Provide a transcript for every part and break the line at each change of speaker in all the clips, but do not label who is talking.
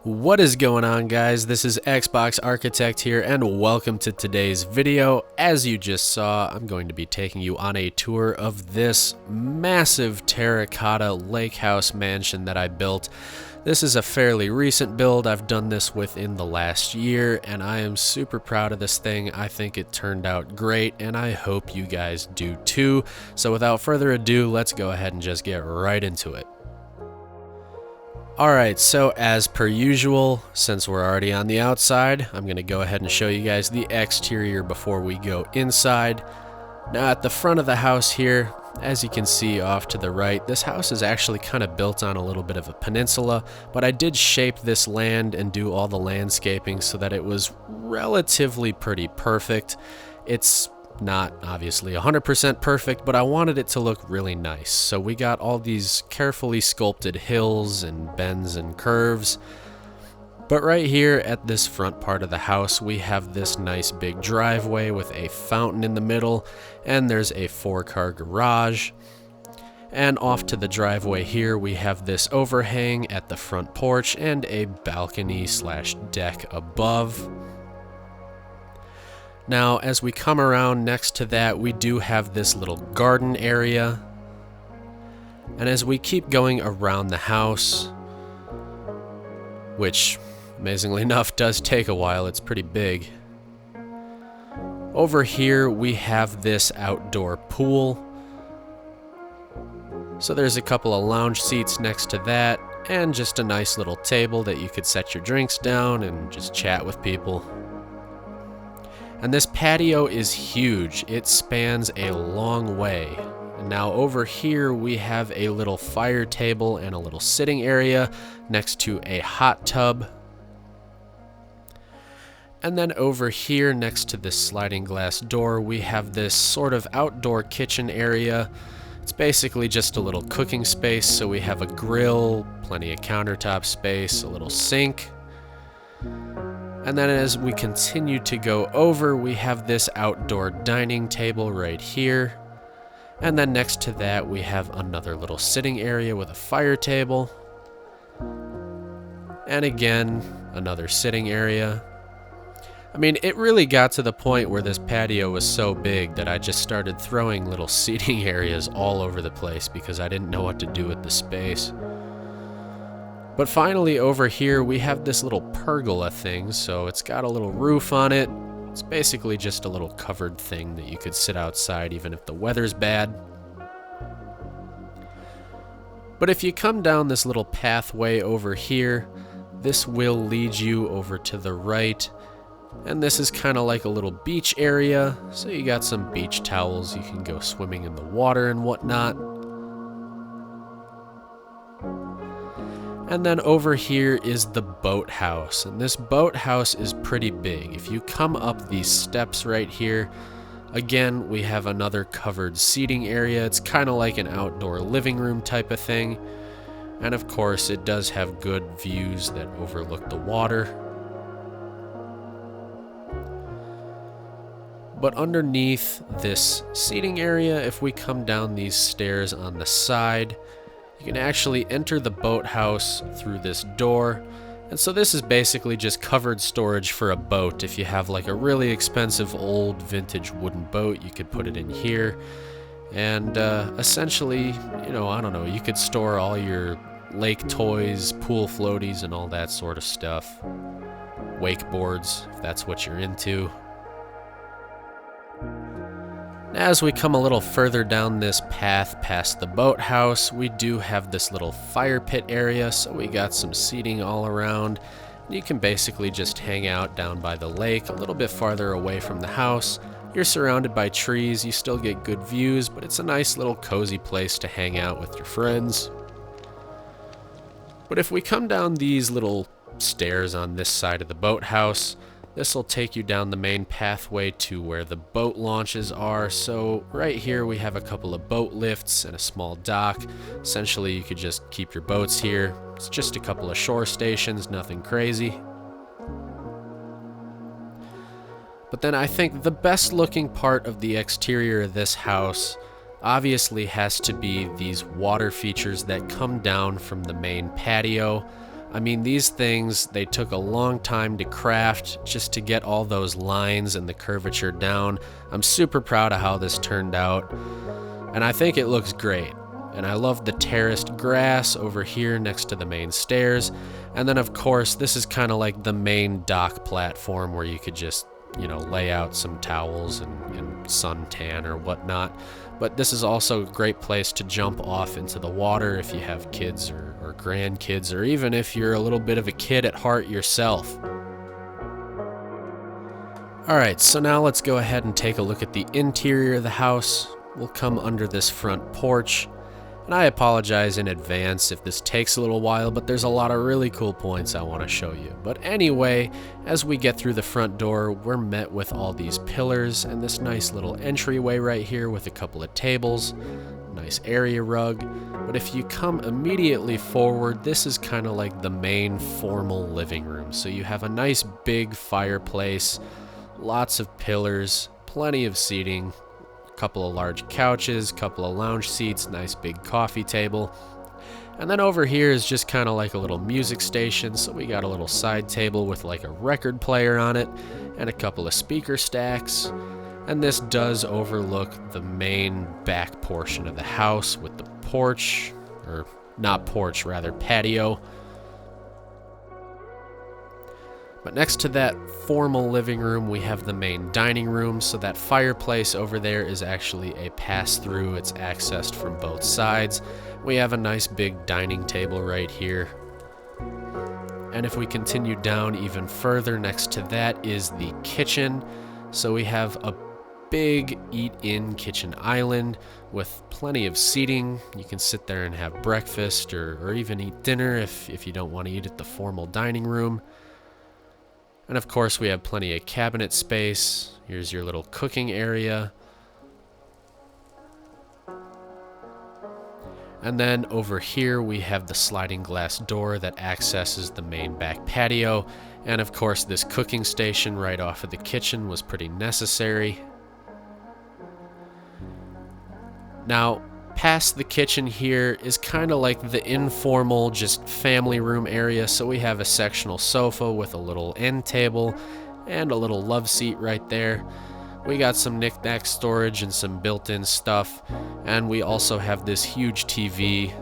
What is going on, guys? This is Xbox Architect here, and welcome to today's video. As you just saw, I'm going to be taking you on a tour of this massive terracotta lake house mansion that I built. This is a fairly recent build. I've done this within the last year, and I am super proud of this thing. I think it turned out great, and I hope you guys do too. So without further ado, let's go ahead and just get right into it. Alright, so as per usual, since we're already on the outside, I'm going to go ahead and show you guys the exterior before we go inside. Now at the front of the house here, as you can see off to the right, this house is actually kind of built on a little bit of a peninsula, but I did shape this land and do all the landscaping so that it was relatively pretty perfect. It's not obviously 100% perfect, but I wanted it to look really nice. So we got all these carefully sculpted hills and bends and curves. But right here at this front part of the house, we have this nice big driveway with a fountain in the middle, and there's a 4-car garage. And off to the driveway here, we have this overhang at the front porch and a balcony slash deck above. Now, as we come around next to that, we do have this little garden area. And as we keep going around the house, which, amazingly enough, does take a while, it's pretty big. Over here, we have this outdoor pool. So there's a couple of lounge seats next to that, and just a nice little table that you could set your drinks down and just chat with people. And this patio is huge. It spans a long way. And now over here we have a little fire table and a little sitting area next to a hot tub. And then over here next to this sliding glass door, we have this sort of outdoor kitchen area. It's basically just a little cooking space, so we have a grill, plenty of countertop space, a little sink. And then as we continue to go over, we have this outdoor dining table right here. And then next to that, we have another little sitting area with a fire table. And again, another sitting area. I mean, it really got to the point where this patio was so big that I just started throwing little seating areas all over the place because I didn't know what to do with the space. But finally over here we have this little pergola thing, so it's got a little roof on it. It's basically just a little covered thing that you could sit outside even if the weather's bad. But if you come down this little pathway over here, this will lead you over to the right. And this is kind of like a little beach area, so you got some beach towels, you can go swimming in the water and whatnot. And then over here is the boathouse, and this boathouse is pretty big. If you come up these steps right here, again, we have another covered seating area. It's kind of like an outdoor living room type of thing. And of course, it does have good views that overlook the water. But underneath this seating area, if we come down these stairs on the side, you can actually enter the boathouse through this door. And so this is basically just covered storage for a boat. If you have like a really expensive old vintage wooden boat, you could put it in here. And essentially, you know, I don't know, you could store all your lake toys, pool floaties, and all that sort of stuff. Wakeboards, if that's what you're into. As we come a little further down this path past the boathouse, we do have this little fire pit area, so we got some seating all around. You can basically just hang out down by the lake, a little bit farther away from the house. You're surrounded by trees, you still get good views, but it's a nice little cozy place to hang out with your friends. But if we come down these little stairs on this side of the boathouse, This will take you down the main pathway to where the boat launches are. So right here we have a couple of boat lifts and a small dock. Essentially you could just keep your boats here. It's just a couple of shore stations, nothing crazy. But then I think the best looking part of the exterior of this house obviously has to be these water features that come down from the main patio. I mean, these things, they took a long time to craft just to get all those lines and the curvature down. I'm super proud of how this turned out, and I think it looks great. And I love the terraced grass over here next to the main stairs. And then of course, this is kind of like the main dock platform where you could just, lay out some towels and suntan or whatnot. But this is also a great place to jump off into the water if you have kids or grandkids, or even if you're a little bit of a kid at heart yourself. Alright, so now let's go ahead and take a look at the interior of the house. We'll come under this front porch. And I apologize in advance if this takes a little while, but there's a lot of really cool points I want to show you. But anyway, as we get through the front door, we're met with all these pillars and this nice little entryway right here with a couple of tables, nice area rug. But if you come immediately forward, this is kind of like the main formal living room. So you have a nice big fireplace, lots of pillars, plenty of seating, couple of large couches, couple of lounge seats, nice big coffee table. And then over here is just kind of like a little music station, so we got a little side table with like a record player on it and a couple of speaker stacks. And this does overlook the main back portion of the house with the porch, or not porch, rather patio. But next to that formal living room, we have the main dining room. So that fireplace over there is actually a pass-through. It's accessed from both sides. We have a nice big dining table right here. And if we continue down even further, next to that is the kitchen. So we have a big eat-in kitchen island with plenty of seating. You can sit there and have breakfast or even eat dinner if you don't want to eat at the formal dining room. And of course we have plenty of cabinet space. Here's your little cooking area. And then over here we have the sliding glass door that accesses the main back patio. And of course this cooking station right off of the kitchen was pretty necessary. Now, past the kitchen here is kind of like the informal just family room area. So we have a sectional sofa with a little end table and a little love seat right there. We got some knick-knack storage and some built-in stuff, and we also have this huge TV.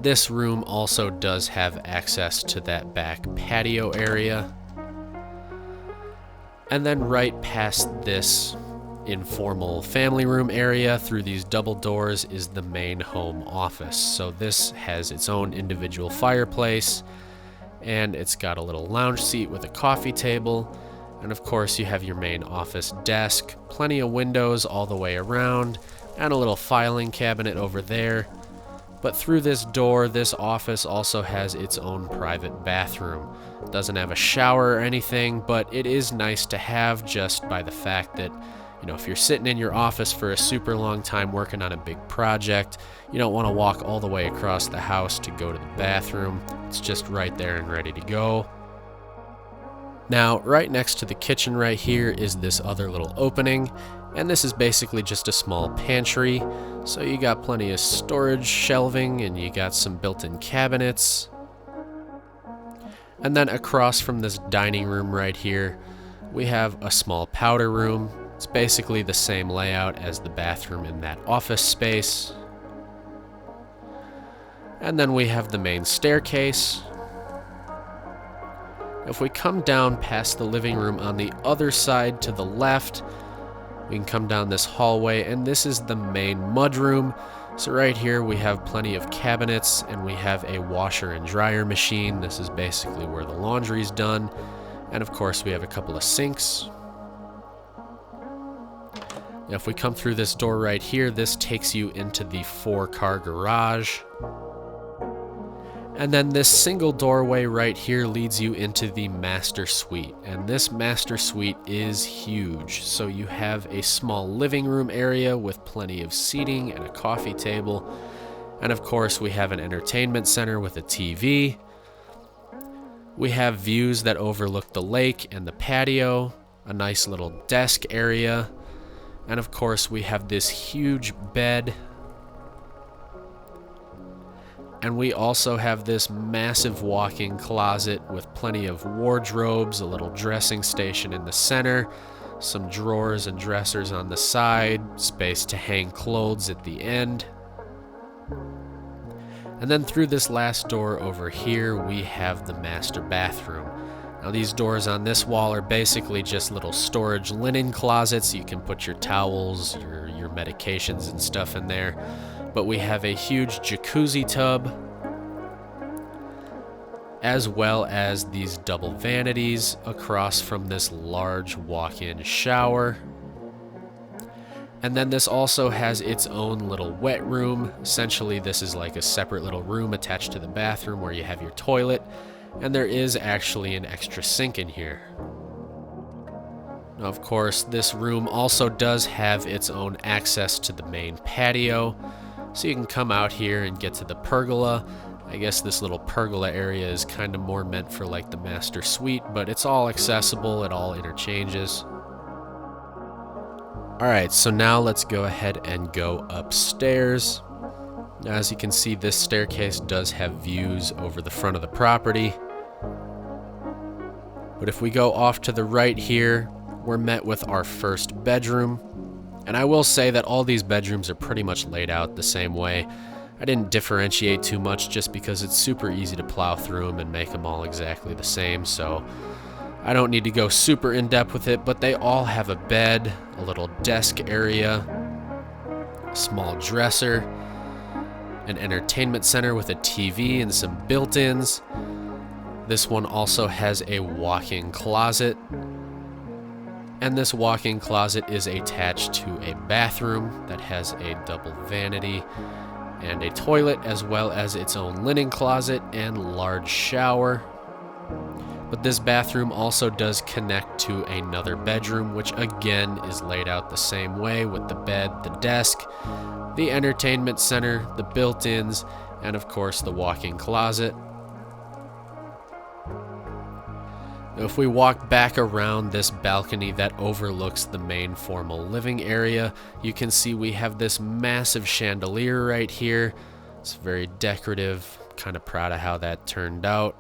This room also does have access to that back patio area. And then right past this informal family room area through these double doors is the main home office. So this has its own individual fireplace, and it's got a little lounge seat with a coffee table, and of course you have your main office desk, plenty of windows all the way around, and a little filing cabinet over there. But through this door, this office also has its own private bathroom. It doesn't have a shower or anything, but it is nice to have just by the fact that if you're sitting in your office for a super long time working on a big project, you don't want to walk all the way across the house to go to the bathroom. It's just right there and ready to go. Now, right next to the kitchen right here is this other little opening, and this is basically just a small pantry. So you got plenty of storage shelving, and you got some built-in cabinets. And then across from this dining room right here, we have a small powder room. It's basically the same layout as the bathroom in that office space. And then we have the main staircase. If we come down past the living room on the other side to the left, we can come down this hallway, and this is the main mudroom. So right here we have plenty of cabinets, and we have a washer and dryer machine. This is basically where the laundry's done. And of course we have a couple of sinks. Now, if we come through this door right here, this takes you into the 4-car garage. And then this single doorway right here leads you into the master suite. And this master suite is huge. So you have a small living room area with plenty of seating and a coffee table. And of course, we have an entertainment center with a TV. We have views that overlook the lake and the patio, a nice little desk area. And of course, we have this huge bed. And we also have this massive walk-in closet with plenty of wardrobes, a little dressing station in the center, some drawers and dressers on the side, space to hang clothes at the end. And then through this last door over here, we have the master bathroom. Now these doors on this wall are basically just little storage linen closets. You can put your towels, your medications and stuff in there. But we have a huge jacuzzi tub, as well as these double vanities across from this large walk-in shower. And then this also has its own little wet room. Essentially, this is like a separate little room attached to the bathroom where you have your toilet, and there is actually an extra sink in here. Now, of course, this room also does have its own access to the main patio. So you can come out here and get to the pergola. I guess this little pergola area is kind of more meant for like the master suite, but it's all accessible, it all interchanges. Alright, so now let's go ahead and go upstairs. Now, as you can see, this staircase does have views over the front of the property. But if we go off to the right here, we're met with our first bedroom. And I will say that all these bedrooms are pretty much laid out the same way. I didn't differentiate too much just because it's super easy to plow through them and make them all exactly the same, so I don't need to go super in depth with it, but they all have a bed, a little desk area, a small dresser, an entertainment center with a TV and some built-ins. This one also has a walk-in closet. And this walk-in closet is attached to a bathroom that has a double vanity and a toilet, as well as its own linen closet and large shower. But this bathroom also does connect to another bedroom, which again is laid out the same way with the bed, the desk, the entertainment center, the built-ins, and of course the walk-in closet. If we walk back around this balcony that overlooks the main formal living area, you can see we have this massive chandelier right here. It's very decorative, kind of proud of how that turned out.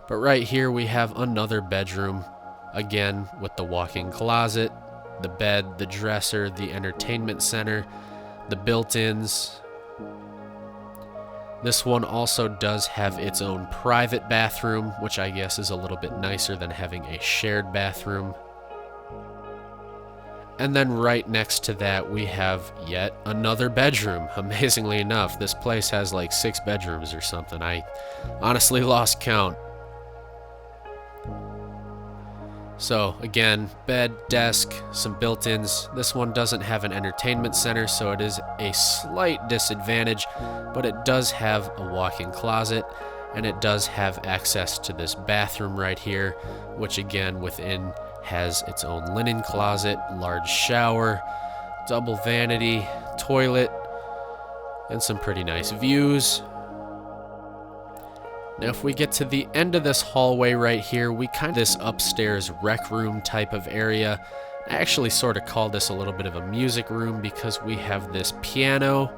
But right here we have another bedroom, again with the walk-in closet, the bed, the dresser, the entertainment center, the built-ins. This one also does have its own private bathroom, which I guess is a little bit nicer than having a shared bathroom. And then right next to that, we have yet another bedroom. Amazingly enough, this place has like 6 bedrooms or something. I honestly lost count. So again, bed, desk, some built-ins. This one doesn't have an entertainment center, so it is a slight disadvantage, but it does have a walk-in closet, and it does have access to this bathroom right here, which again within has its own linen closet, large shower, double vanity, toilet, and some pretty nice views. Now if we get to the end of this hallway right here, we kind of this upstairs rec room type of area. I actually sort of call this a little bit of a music room because we have this piano,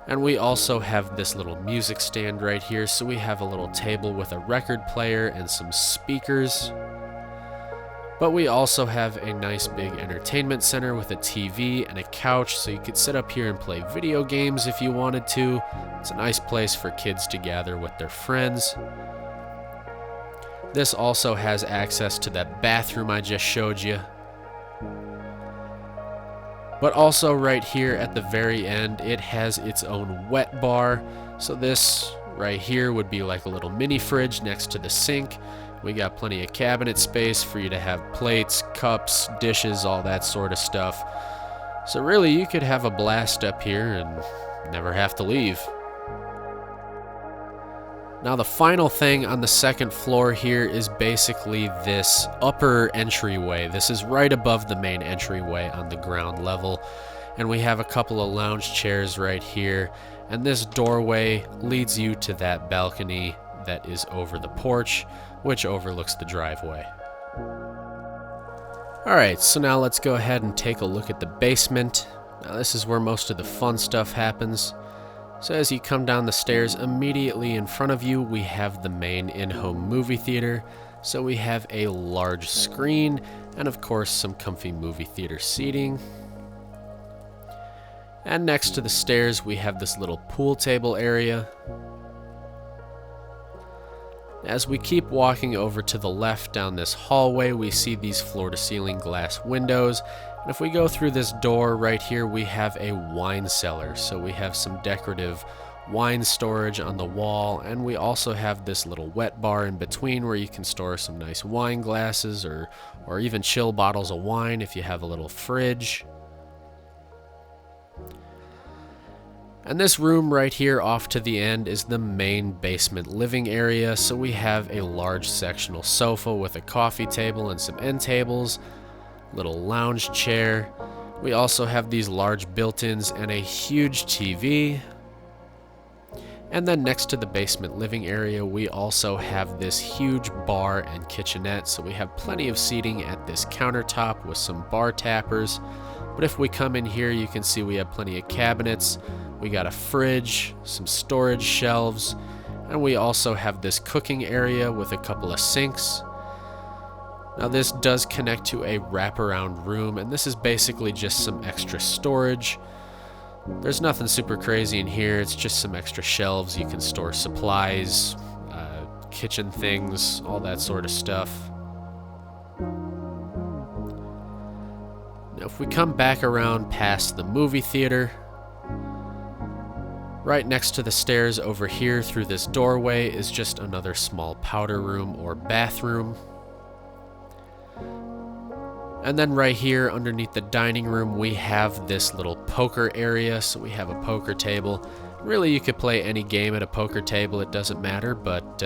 and we also have this little music stand right here. So we have a little table with a record player and some speakers. But we also have a nice big entertainment center with a TV and a couch, so you could sit up here and play video games if you wanted to. It's a nice place for kids to gather with their friends. This also has access to that bathroom I just showed you. But also right here at the very end, it has its own wet bar. So this right here would be like a little mini fridge next to the sink. We got plenty of cabinet space for you to have plates, cups, dishes, all that sort of stuff. So really, you could have a blast up here and never have to leave. Now the final thing on the second floor here is basically this upper entryway. This is right above the main entryway on the ground level. And we have a couple of lounge chairs right here. And this doorway leads you to that balcony that is over the porch, which overlooks the driveway. Alright, so now let's go ahead and take a look at the basement. Now this is where most of the fun stuff happens. So as you come down the stairs, immediately in front of you, we have the main in-home movie theater. So we have a large screen and of course some comfy movie theater seating. And next to the stairs, we have this little pool table area. As we keep walking over to the left down this hallway, we see these floor-to-ceiling glass windows. And if we go through this door right here, we have a wine cellar. So we have some decorative wine storage on the wall, and we also have this little wet bar in between where you can store some nice wine glasses or even chill bottles of wine if you have a little fridge. And this room right here off to the end is the main basement living area. So we have a large sectional sofa with a coffee table and some end tables, little lounge chair. We also have these large built-ins and a huge TV. And then next to the basement living area, we also have this huge bar and kitchenette. So we have plenty of seating at this countertop with some bar tappers. But if we come in here, you can see we have plenty of cabinets. We got a fridge, some storage shelves, and we also have this cooking area with a couple of sinks. Now this does connect to a wraparound room, and this is basically just some extra storage. There's nothing super crazy in here, it's just some extra shelves. You can store supplies, kitchen things, all that sort of stuff. Now if we come back around past the movie theater, right next to the stairs over here through this doorway is just another small powder room or bathroom. And then right here underneath the dining room, we have this little poker area. So we have a poker table. Really, you could play any game at a poker table, it doesn't matter, but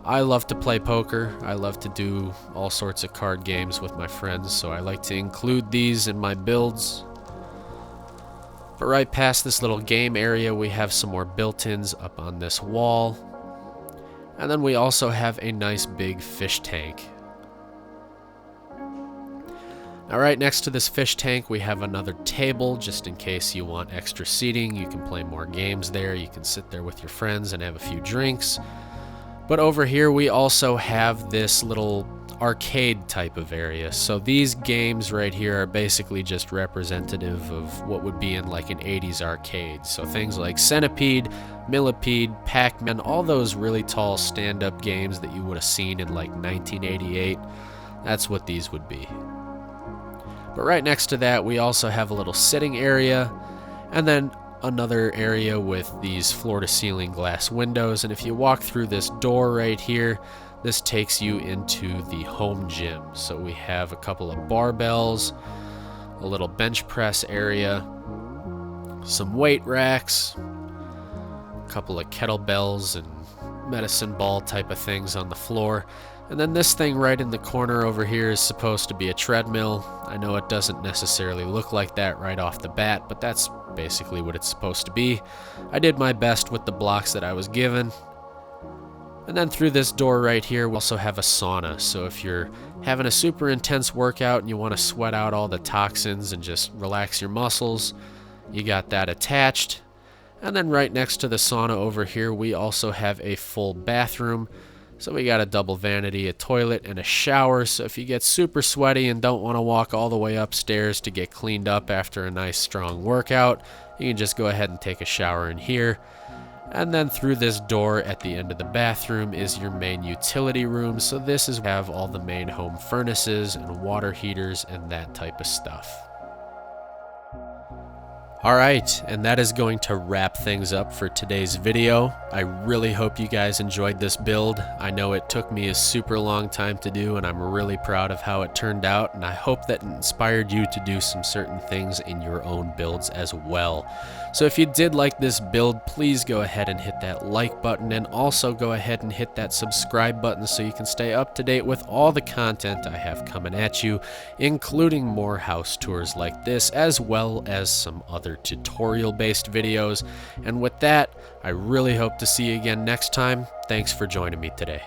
I love to play poker. I love to do all sorts of card games with my friends, so I like to include these in my builds. But right past this little game area, we have some more built-ins up on this wall. And then we also have a nice big fish tank. Now right next to this fish tank, we have another table, just in case you want extra seating. You can play more games there. You can sit there with your friends and have a few drinks. But over here, we also have this little arcade type of area. So these games right here are basically just representative of what would be in like an 80s arcade. So things like Centipede, Millipede, Pac-Man, all those really tall stand-up games that you would have seen in like 1988. That's what these would be. But right next to that, we also have a little sitting area, and then another area with these floor-to-ceiling glass windows. And if you walk through this door right here, this takes you into the home gym. So we have a couple of barbells, a little bench press area, some weight racks, a couple of kettlebells and medicine ball type of things on the floor. And then this thing right in the corner over here is supposed to be a treadmill. I know it doesn't necessarily look like that right off the bat, but that's basically what it's supposed to be. I did my best with the blocks that I was given. And then through this door right here, we also have a sauna. So if you're having a super intense workout and you want to sweat out all the toxins and just relax your muscles, you got that attached. And then right next to the sauna over here, we also have a full bathroom. So we got a double vanity, a toilet, and a shower. So if you get super sweaty and don't want to walk all the way upstairs to get cleaned up after a nice strong workout, you can just go ahead and take a shower in here. And then through this door at the end of the bathroom is your main utility room. So this is have all the main home furnaces and water heaters and that type of stuff. Alright, and that is going to wrap things up for today's video. I really hope you guys enjoyed this build. I know it took me a super long time to do, and I'm really proud of how it turned out, and I hope that inspired you to do some certain things in your own builds as well. So if you did like this build, please go ahead and hit that like button, and also go ahead and hit that subscribe button so you can stay up to date with all the content I have coming at you, including more house tours like this, as well as some other tutorial based videos. And with that, I really hope to see you again next time. Thanks for joining me today.